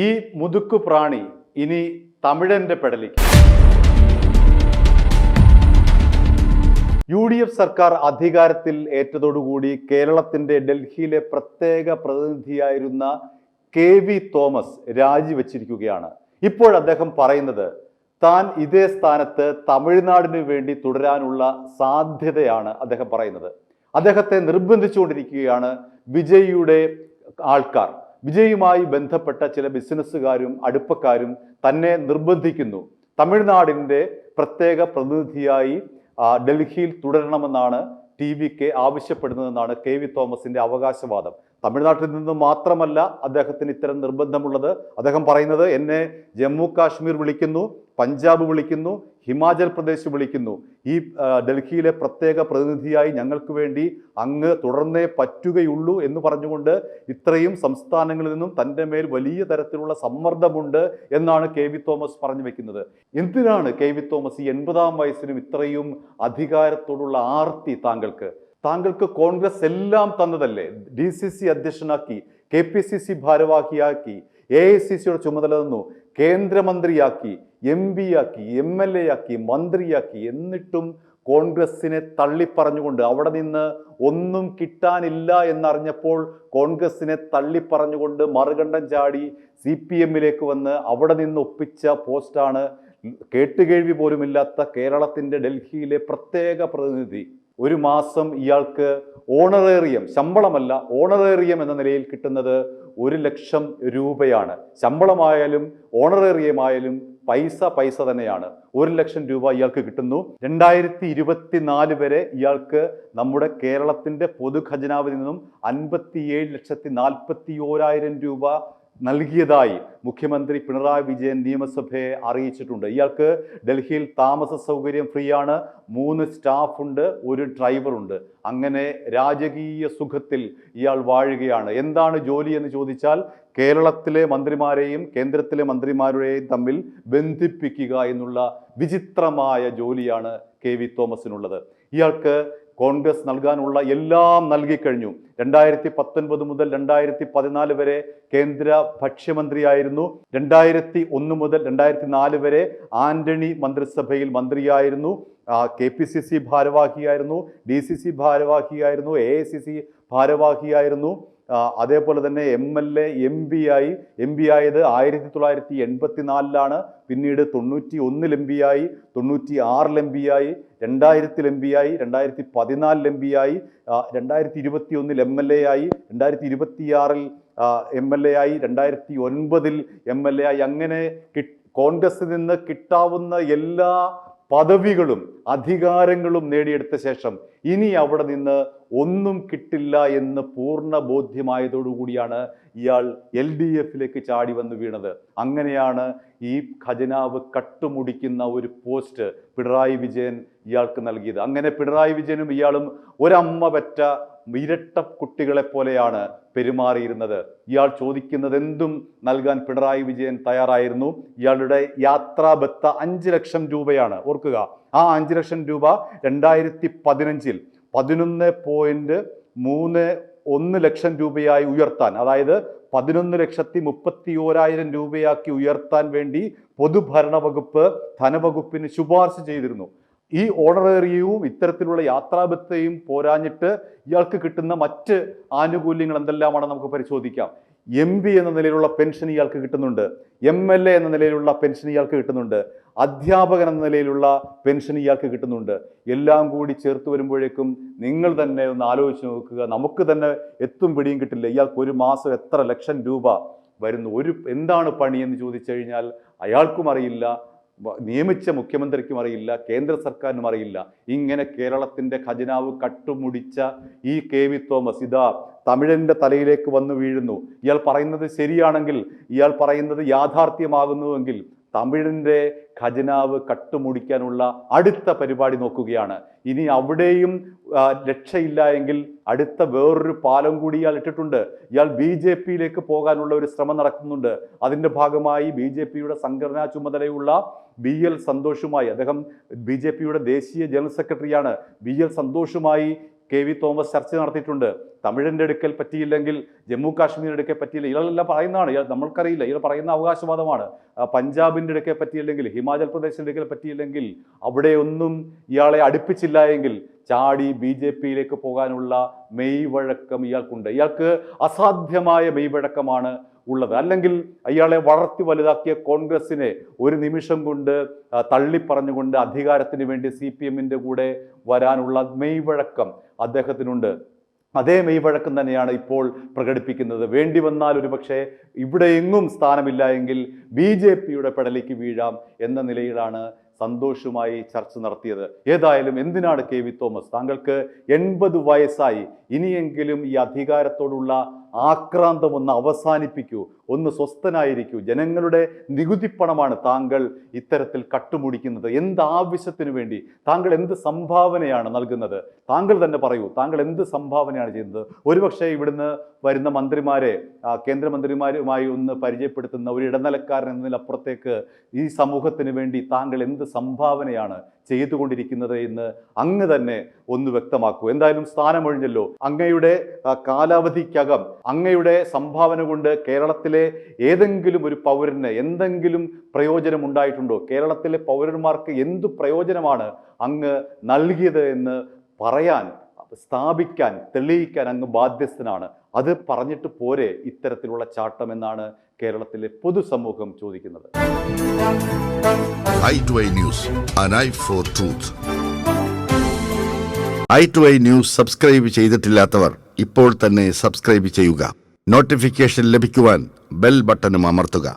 ഈ മുതുക്കു പ്രാണി ഇനി തമിഴന്റെ പെടലിക്ക്. UDF സർക്കാർ അധികാരത്തിൽ ഏറ്റതോടുകൂടി കേരളത്തിന്റെ ഡൽഹിയിലെ പ്രത്യേക പ്രതിനിധിയായിരുന്ന KV തോമസ് രാജിവെച്ചിരിക്കുകയാണ്. ഇപ്പോൾ അദ്ദേഹം പറയുന്നത് താൻ ഇതേ സ്ഥാനത്ത് തമിഴ്നാടിന് വേണ്ടി തുടരാനുള്ള സാധ്യതയാണ് അദ്ദേഹം പറയുന്നത്. അദ്ദേഹത്തെ നിർബന്ധിച്ചുകൊണ്ടിരിക്കുകയാണ് വിജയിയുടെ ആൾക്കാർ. വിജയുമായി ബന്ധപ്പെട്ട ചില ബിസിനസ്സുകാരും അടുപ്പക്കാരും തന്നെ നിർബന്ധിക്കുന്നു. തമിഴ്നാടിൻ്റെ പ്രത്യേക പ്രതിനിധിയായി ഡൽഹിയിൽ തുടരണമെന്നാണ് TVK ആവശ്യപ്പെടുന്നതെന്നാണ് KV തോമസിന്റെ അവകാശവാദം. തമിഴ്നാട്ടിൽ നിന്ന് മാത്രമല്ല അദ്ദേഹത്തിന് ഇത്തരം നിർബന്ധമുള്ളത്. അദ്ദേഹം പറയുന്നത് എന്നെ ജമ്മു കാശ്മീർ വിളിക്കുന്നു, പഞ്ചാബ് വിളിക്കുന്നു, ഹിമാചൽ പ്രദേശ് വിളിക്കുന്നു. ഈ ഡൽഹിയിലെ പ്രത്യേക പ്രതിനിധിയായി ഞങ്ങൾക്ക് വേണ്ടി അങ്ങ് തുടർന്നേ പറ്റുകയുള്ളൂ എന്ന് പറഞ്ഞുകൊണ്ട് ഇത്രയും സംസ്ഥാനങ്ങളിൽ നിന്നും തൻ്റെ മേൽ വലിയ തരത്തിലുള്ള സമ്മർദ്ദമുണ്ട് എന്നാണ് KV തോമസ് പറഞ്ഞു വെക്കുന്നത്. എന്തിനാണ് KV തോമസ് ഈ 80-ാം വയസ്സിലും ഇത്രയും അധികാരത്തോടുള്ള ആർത്തി? താങ്കൾക്ക് കോൺഗ്രസ് എല്ലാം തന്നതല്ലേ? DCC അധ്യക്ഷനാക്കി, KPCC ഭാരവാഹിയാക്കി, AICCയുടെ ചുമതല തന്നു, കേന്ദ്രമന്ത്രിയാക്കി, MP ആക്കി, MLA ആക്കി, മന്ത്രിയാക്കി. എന്നിട്ടും കോൺഗ്രസിനെ തള്ളിപ്പറഞ്ഞുകൊണ്ട്, അവിടെ നിന്ന് ഒന്നും കിട്ടാനില്ല എന്നറിഞ്ഞപ്പോൾ കോൺഗ്രസിനെ തള്ളിപ്പറഞ്ഞുകൊണ്ട് മറുകണ്ഠം ചാടി CPMലേക്ക് വന്ന് അവിടെ നിന്ന് ഒപ്പിച്ച പോസ്റ്റാണ് കേട്ടുകേഴ്വി പോലുമില്ലാത്ത കേരളത്തിൻ്റെ ഡൽഹിയിലെ പ്രത്യേക പ്രതിനിധി. ഒരു മാസം ഇയാൾക്ക് ഓണറേറിയം, ശമ്പളമല്ല ഓണറേറിയം എന്ന നിലയിൽ കിട്ടുന്നത് 1 ലക്ഷം രൂപയാണ്. ശമ്പളമായാലും ഓണറേറിയമായാലും പൈസ തന്നെയാണ്. 1 ലക്ഷം രൂപ ഇയാൾക്ക് കിട്ടുന്നു. 2024 വരെ ഇയാൾക്ക് നമ്മുടെ കേരളത്തിന്റെ പൊതുഖജനാവിൽ നിന്നും 57,41,000 രൂപ നൽകിയതായി മുഖ്യമന്ത്രി പിണറായി വിജയൻ നിയമസഭയെ അറിയിച്ചിട്ടുണ്ട്. ഇയാൾക്ക് ഡൽഹിയിൽ താമസ സൗകര്യം ഫ്രീ ആണ്, 3 സ്റ്റാഫ് ഉണ്ട്, 1 ഡ്രൈവറുണ്ട്. അങ്ങനെ രാജകീയ സുഖത്തിൽ ഇയാൾ വാഴുകയാണ്. എന്താണ് ജോലി എന്ന് ചോദിച്ചാൽ കേരളത്തിലെ മന്ത്രിമാരെയും കേന്ദ്രത്തിലെ മന്ത്രിമാരുടെയും തമ്മിൽ ബന്ധിപ്പിക്കുക എന്നുള്ള വിചിത്രമായ ജോലിയാണ് KV തോമസിനുള്ളത്. ഇയാൾക്ക് കോൺഗ്രസ് നൽകാനുള്ള എല്ലാം നൽകിക്കഴിഞ്ഞു. 2019 മുതൽ 2014 വരെ കേന്ദ്ര ഭക്ഷ്യമന്ത്രിയായിരുന്നു. 2001 മുതൽ 2004 വരെ ആന്റണി മന്ത്രിസഭയിൽ മന്ത്രിയായിരുന്നു. KPCC ഭാരവാഹിയായിരുന്നു, DCC ഭാരവാഹിയായിരുന്നു, AICC ഭാരവാഹിയായിരുന്നു. അതേപോലെ തന്നെ MLA MP ആയത് 1984 പിന്നീട് 91 MP ആയി, 96 MP ആയി, 2000 MP ആയി, 2014 MP ആയി, 2021 MLA ആയി, 2026 MLA ആയി, 2009 MLA ആയി. അങ്ങനെ കോൺഗ്രസിൽ നിന്ന് കിട്ടാവുന്ന എല്ലാ പദവികളും അധികാരങ്ങളും നേടിയെടുത്ത ശേഷം ഇനി അവിടെ നിന്ന് ഒന്നും കിട്ടില്ല എന്ന് പൂർണ്ണ ബോധ്യമായതോടുകൂടിയാണ് ഇയാൾ LDFിലേക്ക് ചാടി വന്ന് വീണത്. അങ്ങനെയാണ് ഈ ഖജനാവ് കട്ടുമുടിക്കുന്ന ഒരു പോസ്റ്റ് പിണറായി വിജയൻ ഇയാൾക്ക് നൽകിയത്. അങ്ങനെ പിണറായി വിജയനും ഇയാളും ഒരമ്മ പെറ്റ ഇരട്ട കുട്ടികളെ പോലെയാണ് പെരുമാറിയിരുന്നത്. ഇയാൾ ചോദിക്കുന്നത് എന്തും നൽകാൻ പിണറായി വിജയൻ തയ്യാറായിരുന്നു. ഇയാളുടെ യാത്രാ ബത്ത 5 ലക്ഷം രൂപയാണ്. ഓർക്കുക, ആ 5 ലക്ഷം രൂപ 2015 11.31 ലക്ഷം രൂപയായി ഉയർത്താൻ, അതായത് 11,31,000 രൂപയാക്കി ഉയർത്താൻ വേണ്ടി പൊതുഭരണ വകുപ്പ് ധനവകുപ്പിന് ശുപാർശ ചെയ്തിരുന്നു. ഈ ഓണറേറിയവും ഇത്തരത്തിലുള്ള യാത്രാബത്തയും പോരാഞ്ഞിട്ട് ഇയാൾക്ക് കിട്ടുന്ന മറ്റ് ആനുകൂല്യങ്ങൾ എന്തെല്ലാമാണെന്ന് നമുക്ക് പരിശോധിക്കാം. MP എന്ന നിലയിലുള്ള പെൻഷൻ ഇയാൾക്ക് കിട്ടുന്നുണ്ട്, MLA എന്ന നിലയിലുള്ള പെൻഷൻ ഇയാൾക്ക് കിട്ടുന്നുണ്ട്, അധ്യാപകൻ എന്ന നിലയിലുള്ള പെൻഷൻ ഇയാൾക്ക് കിട്ടുന്നുണ്ട്. എല്ലാം കൂടി ചേർത്ത് വരുമ്പോഴേക്കും നിങ്ങൾ തന്നെ ഒന്ന് ആലോചിച്ച് നോക്കുക, നമുക്ക് തന്നെ എത്തും പിടിയും കിട്ടില്ല. ഇയാൾക്ക് ഒരു മാസം എത്ര ലക്ഷം രൂപ വരുന്നു? എന്താണ് പണി എന്ന് ചോദിച്ചു കഴിഞ്ഞാൽ അയാൾക്കും അറിയില്ല, നിയമിച്ച മുഖ്യമന്ത്രിക്കും അറിയില്ല, കേന്ദ്ര സർക്കാരിനും അറിയില്ല. ഇങ്ങനെ കേരളത്തിൻ്റെ ഖജനാവ് കട്ടുമുടിച്ച ഈ KV തോമസ് ഇതാ തമിഴൻ്റെ തലയിലേക്ക് വന്നു വീഴുന്നു. ഇയാൾ പറയുന്നത് ശരിയാണെങ്കിൽ, ഇയാൾ പറയുന്നത് യാഥാർത്ഥ്യമാകുന്നുവെങ്കിൽ തമിഴിൻ്റെ ഖജനാവ് കട്ടുമുടിക്കാനുള്ള അടുത്ത പരിപാടി നോക്കുകയാണ്. ഇനി അവിടെയും രക്ഷയില്ല എങ്കിൽ അടുത്ത വേറൊരു പാലം കൂടി ഇയാൾ ഇട്ടിട്ടുണ്ട്. ഇയാൾ BJPയിലേക്ക് പോകാനുള്ള ഒരു ശ്രമം നടക്കുന്നുണ്ട്. അതിൻ്റെ ഭാഗമായി BJPയുടെ സംഘടനാ ചുമതലയുള്ള BL സന്തോഷുമായി, അദ്ദേഹം BJPയുടെ ദേശീയ ജനറൽ സെക്രട്ടറിയാണ്, BL സന്തോഷുമായി KV തോമസ് ചർച്ച നടത്തിയിട്ടുണ്ട്. തമിഴിൻ്റെ എടുക്കൽ പറ്റിയില്ലെങ്കിൽ ജമ്മു കാശ്മീർ എടുക്കൽ പറ്റിയില്ല, ഇയാളെല്ലാം പറയുന്നതാണ്. നമ്മൾക്കറിയില്ല, ഇയാൾ പറയുന്ന അവകാശവാദമാണ്. പഞ്ചാബിൻ്റെ എടുക്കൽ പറ്റിയില്ലെങ്കിൽ, ഹിമാചൽ പ്രദേശിൻ്റെ എടുക്കൽ പറ്റിയില്ലെങ്കിൽ, അവിടെ ഒന്നും ഇയാളെ അടുപ്പിച്ചില്ല എങ്കിൽ ചാടി BJP-യിലേക്ക് പോകാനുള്ള മെയ്വഴക്കം ഇയാൾക്കുണ്ട്. ഇയാൾക്ക് അസാധ്യമായ മെയ്വഴക്കമാണ് ഉള്ളത്. അല്ലെങ്കിൽ അയാളെ വളർത്തി വലുതാക്കിയ കോൺഗ്രസിനെ ഒരു നിമിഷം കൊണ്ട് തള്ളിപ്പറഞ്ഞുകൊണ്ട് അധികാരത്തിന് വേണ്ടി CPM-ൻ്റെ കൂടെ വരാനുള്ള മെയ്വഴക്കം അദ്ദേഹത്തിനുണ്ട്. അതേ മെയ്വഴക്കം തന്നെയാണ് ഇപ്പോൾ പ്രകടിപ്പിക്കുന്നത്. വേണ്ടി വന്നാൽ ഒരുപക്ഷെ ഇവിടെ എങ്ങും സ്ഥാനമില്ല എങ്കിൽ BJP-യുടെ പെടലിക്ക് വീഴാം എന്ന നിലയിലാണ് സന്തോഷുമായി ചർച്ച നടത്തിയത്. ഏതായാലും എന്തിനാണ് KV തോമസ്, താങ്കൾക്ക് 80 വയസ്സായി, ഇനിയെങ്കിലും ഈ അധികാരത്തോടുള്ള ആക്രാന്തം ഒന്ന് അവസാനിപ്പിക്കൂ, ഒന്ന് സ്വസ്ഥനായിരിക്കൂ. ജനങ്ങളുടെ നികുതിപ്പണമാണ് താങ്കൾ ഇത്തരത്തിൽ കട്ടുമുടിക്കുന്നത്. എന്ത് ആവശ്യത്തിനു വേണ്ടി? താങ്കൾ എന്ത് സംഭാവനയാണ് നൽകുന്നത്? താങ്കൾ തന്നെ പറയൂ, താങ്കൾ എന്ത് സംഭാവനയാണ് ചെയ്യുന്നത്? ഒരുപക്ഷെ ഇവിടുന്ന് വരുന്ന മന്ത്രിമാരെ കേന്ദ്രമന്ത്രിമാരുമായി ഒന്ന് പരിചയപ്പെടുത്തുന്ന ഒരു ഇടനിലക്കാരൻ എന്നതിലപ്പുറത്തേക്ക് ഈ സമൂഹത്തിന് വേണ്ടി താങ്കൾ എന്ത് സംഭാവനയാണ് ചെയ്തുകൊണ്ടിരിക്കുന്നത് എന്ന് അങ്ങ് തന്നെ ഒന്ന് വ്യക്തമാക്കൂ. എന്തായാലും സ്ഥാനമൊഴിഞ്ഞല്ലോ. അങ്ങയുടെ കാലാവധിക്കകം അങ്ങയുടെ സംഭാവന കൊണ്ട് കേരളത്തിലെ ഏതെങ്കിലും ഒരു പൗരന് എന്തെങ്കിലും പ്രയോജനം ഉണ്ടായിട്ടുണ്ടോ? കേരളത്തിലെ പൗരന്മാർക്ക് എന്തു പ്രയോജനമാണ് അങ്ങ് നൽകിയത് എന്ന് പറയാൻ, സ്ഥാപിക്കാൻ, തെളിയിക്കാൻ അങ്ങ് ബാധ്യസ്ഥനാണ്. അത് പറഞ്ഞിട്ട് പോരെ ഇത്തരത്തിലുള്ള ചാട്ടം എന്നാണ് കേരളത്തിലെ പൊതുസമൂഹം ചോദിക്കുന്നത്. i2i News, an eye for truth. i2i News subscribe ചെയ്തിട്ടില്ലാത്തവർ ഇപ്പോൾ തന്നെ സബ്സ്ക്രൈബ് ചെയ്യുക. നോട്ടിഫിക്കേഷൻ ലഭിക്കുവാൻ ബെൽ ബട്ടണും അമർത്തുക.